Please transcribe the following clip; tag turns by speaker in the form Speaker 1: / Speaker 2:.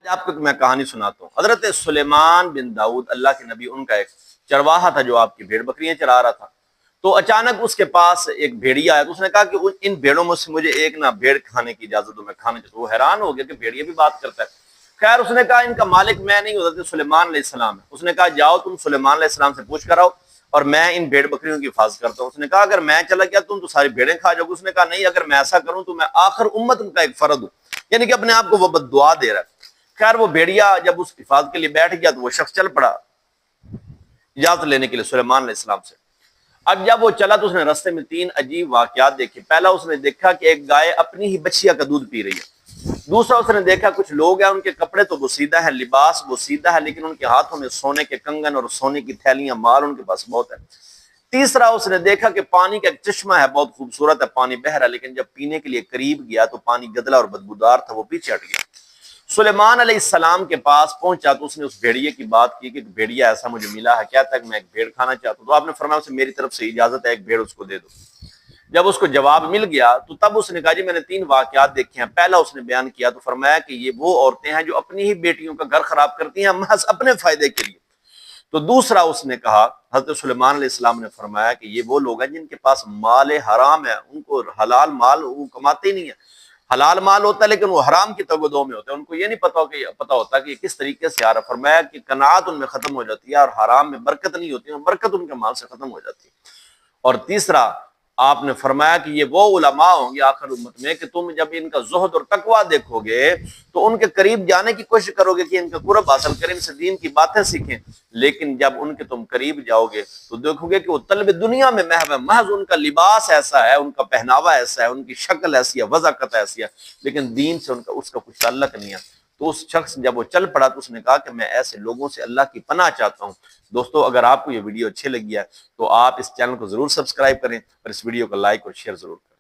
Speaker 1: آپ کو میں کہانی سناتا ہوں۔ حضرت سلیمان بن داؤد اللہ کے نبی، ان کا ایک چرواہا تھا جو آپ کی بھیڑ بکریاں چرا رہا تھا۔ تو اچانک اس کے پاس ایک بھیڑیا آیا، تو اس نے کہا کہ ان بھیڑوں میں سے مجھے ایک نہ بھیڑ کھانے کی اجازت دو، میں کھانا چاہتا ہوں۔ وہ حیران ہو گیا کہ بھیڑیا بھی بات کرتا ہے۔ خیر اس نے کہا ان کا مالک میں نہیں، حضرت سلیمان علیہ السلام ہے۔ اس نے کہا جاؤ تم سلیمان علیہ السلام سے پوچھ کر آؤ اور میں ان بھیڑ بکریوں کی حفاظت کرتا ہوں۔ اس نے کہا اگر میں چلا گیا تم تو ساری بھیڑیں کھا جاؤ گے۔ اس نے کہا نہیں، اگر میں ایسا کروں تو میں آخر امت کا ایک فرد ہوں، یعنی کہ اپنے آپ کو وہ بد دعا دے رہا ہے۔ خیر وہ بھیڑیا جب اس حفاظت کے لیے بیٹھ گیا تو وہ شخص چل پڑا اجازت لینے کے لیے سلیمان علیہ السلام سے۔ اب جب وہ چلا تو اس نے رستے میں 3 عجیب واقعات دیکھے۔ پہلا اس نے دیکھا کہ ایک گائے اپنی ہی بچیا کا دودھ پی رہی ہے۔ دوسرا اس نے دیکھا کچھ لوگ ہیں، ان کے کپڑے تو بوسیدہ ہیں، لباس بوسیدہ ہے، لیکن ان کے ہاتھوں میں سونے کے کنگن اور سونے کی تھیلیاں، مال ان کے پاس بہت ہے۔ تیسرا اس نے دیکھا کہ پانی کا ایک چشمہ ہے، بہت خوبصورت ہے، پانی بہہ رہا ہے، لیکن جب پینے کے لیے قریب گیا تو پانی گدلا اور بدبودار تھا، وہ پیچھے ہٹ گیا۔ سلیمان علیہ السلام کے پاس پہنچا تو اس نے اس بھیڑیے کی بات کی کہ بھیڑیا ایسا مجھے ملا ہے، کہتا ہے کہ میں ایک بھیڑ کھانا چاہتا ہوں۔ تو آپ نے فرمایا اسے میری طرف سے اجازت ہے، ایک بھیڑ اس کو دے دو۔ جب اس کو جواب مل گیا تو تب اس نے کہا جی میں نے 3 واقعات دیکھے ہیں۔ پہلا اس نے بیان کیا تو فرمایا کہ یہ وہ عورتیں ہیں جو اپنی ہی بیٹیوں کا گھر خراب کرتی ہیں محض اپنے فائدے کے لیے۔ تو دوسرا اس نے کہا، حضرت سلیمان علیہ السلام نے فرمایا کہ یہ وہ لوگ ہیں جن کے پاس مال حرام ہے، ان کو حلال مال وہ کماتے ہی نہیں ہیں۔ حلال مال ہوتا ہے لیکن وہ حرام کی تگ و دو میں ہوتا ہے، ان کو یہ نہیں پتا ہوتا کہ یہ کس طریقے سے آ رہا۔ فرمایا کہ قناعت ان میں ختم ہو جاتی ہے اور حرام میں برکت نہیں ہوتی ہے، برکت ان کے مال سے ختم ہو جاتی ہے۔ اور تیسرا آپ نے فرمایا کہ یہ وہ علماء ہوں گے آخر امت میں کہ تم جب ان کا زہد اور تقویٰ دیکھو گے تو ان کے قریب جانے کی کوشش کرو گے کہ ان کا قرب حاصل کریں، ان سے دین کی باتیں سیکھیں، لیکن جب ان کے تم قریب جاؤ گے تو دیکھو گے کہ وہ طلب دنیا میں محو ہے، محض ان کا لباس ایسا ہے، ان کا پہناوا ایسا ہے، ان کی شکل ایسی ہے، وضاقت ایسی ہے، لیکن دین سے اس کا کچھ تعلق نہیں ہے۔ تو اس شخص جب وہ چل پڑا تو اس نے کہا کہ میں ایسے لوگوں سے اللہ کی پناہ چاہتا ہوں۔ دوستو اگر آپ کو یہ ویڈیو اچھی لگی ہے تو آپ اس چینل کو ضرور سبسکرائب کریں اور اس ویڈیو کو لائک اور شیئر ضرور کریں۔